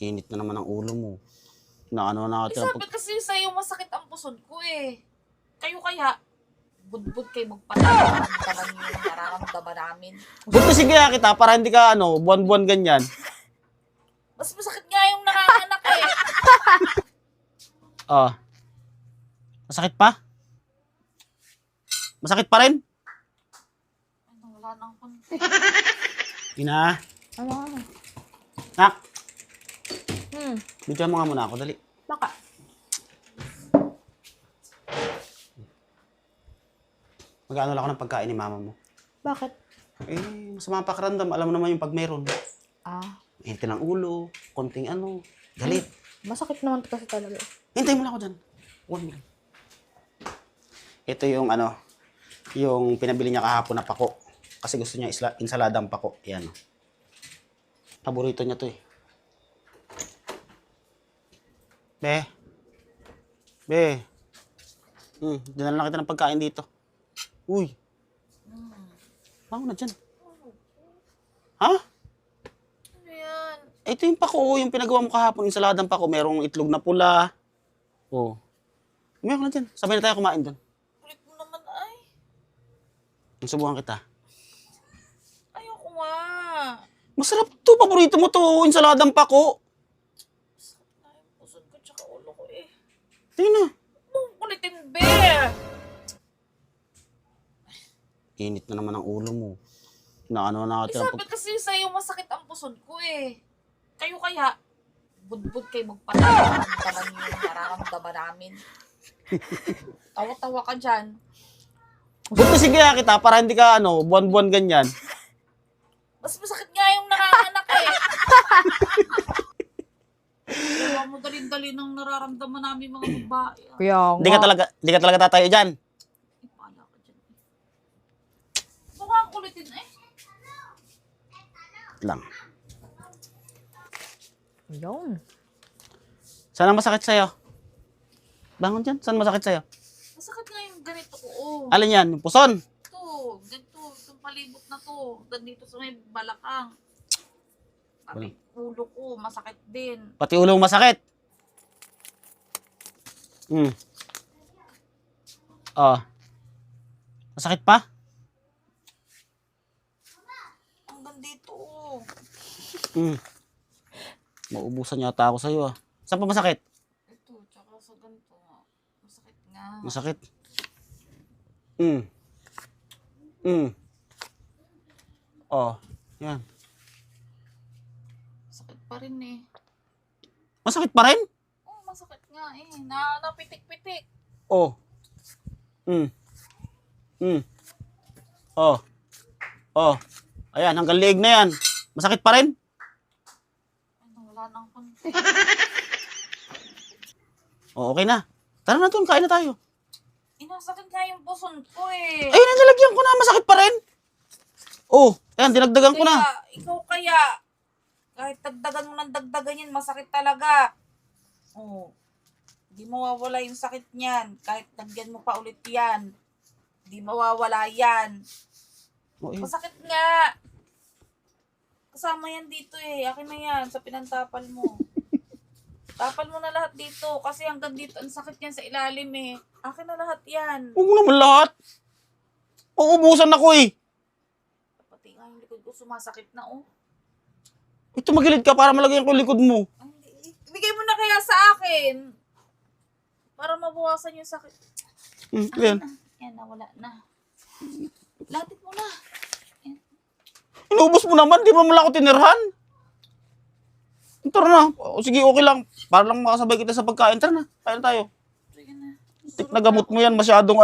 Init na naman ang ulo mo. Na ano na natin. Sabi kasi sa'yo masakit ang puson ko eh. Kayo kaya, budbud kayo magpataramdaman yung nararamdaman namin. Ba't kasi kaya kita para hindi ka buwan-buwan ganyan? Mas masakit nga yung nanganganak eh. Masakit pa? Masakit pa rin? Ano, wala nang konti. Ina. Ano? Nak. Bigyan mo nga muna ako, dali. Baka. Mag-ano lang ako ng pagkain ni mama mo. Bakit? Masama pakiramdam. Alam mo naman yung pag meron. Hinti ng ulo, konting galit. Masakit naman kasi talaga. Hintay mo lang ako dyan. 1 minute. Ito yung yung pinabili niya kahapon na pako. Kasi gusto niya insaladang pako. Yan. Paborito niya to eh. Be. Dinala na kita ng pagkain dito. Uy. Bango na dyan. Ha? Ano yan? Ito yung pako, yung pinagawa mo kahapon, insaladang pako. Merong itlog na pula. Umiyak na dyan. Sabay na tayo kumain dyan. Kulit mo naman ay. Subukan kita. Ayoko nga. Masarap to. Paborito mo to. Insaladang pako. Masakit na yung puson ko tsaka ulo ko eh. Tingnan na. Mong kulitin, bear! Init na naman ang ulo mo. Na ano na natin. Sabi kasi sa'yo masakit ang puson ko eh. Kayo kaya, budbud kayo magpataramdaman yung nararamdaman namin. Tawa-tawa ka dyan. Ba't kasi kaya kita para hindi ka buwan-buwan ganyan? Mas masakit nga yung nanganganak eh. Kaya mo dali-dali nang nararamdaman namin mga babae. Kaya nga. Hindi ka talaga tatayo dyan. Ipala ka dyan. Baka ang kulitin eh. Lang. Ayun. Saan ang masakit sa'yo? Bangon dyan. Saan masakit sa'yo? Masakit nga yung ganito ko. Oh. Alin yan? Yung puson? Ito, ganito. Itong palibot na to. Dito sa may balakang. Pati ulo ko, masakit din. Pati ulo mo masakit. Masakit pa? Hanggang dito. Maubusan yata ako sa'yo ah. Saan pa masakit? Ito, tsaka sa ganito. Masakit nga. Masakit. Yan. Masakit pa rin eh. Masakit pa rin? Oh, masakit nga eh. Napitik-pitik. Ayan, hanggang liig na yan. Masakit pa rin? Ano, wala nang konti. Okay na. Tara na dun, kain na tayo. Inasakit nga yung puson ko eh. Ayun, nalagyan ko na. Masakit pa rin. Ayan, dinagdagan ko na. Ikaw kaya, kahit dagdagan mo ng dagdagan yan, masakit talaga. Di mawawala yung sakit niyan. Kahit dagyan mo pa ulit yan, di mawawala yan. Masakit nga. Kasama yan dito eh. Akin na yan, sa pinantapal mo. Tapal mo na lahat dito kasi hanggang dito ang sakit yan sa ilalim eh. Akin na lahat yan. Huwag mo naman lahat. Uubusan ako eh. Pati nga yung likod ko sumasakit na oh. Ito magilid ka para malagyan ko yung likod mo. Ibigay mo na kaya sa akin. Para mabawasan yung sakit. Yan. Yan, nawala na. Latit mo na. Inubos mo naman, di ba mo lang ako tinirhan? Tara na. Sige, okay lang. Para lang makasabay kita sa pagkain. Tara na, kain tayo. Sige na. Nagamot mo yan, masyadong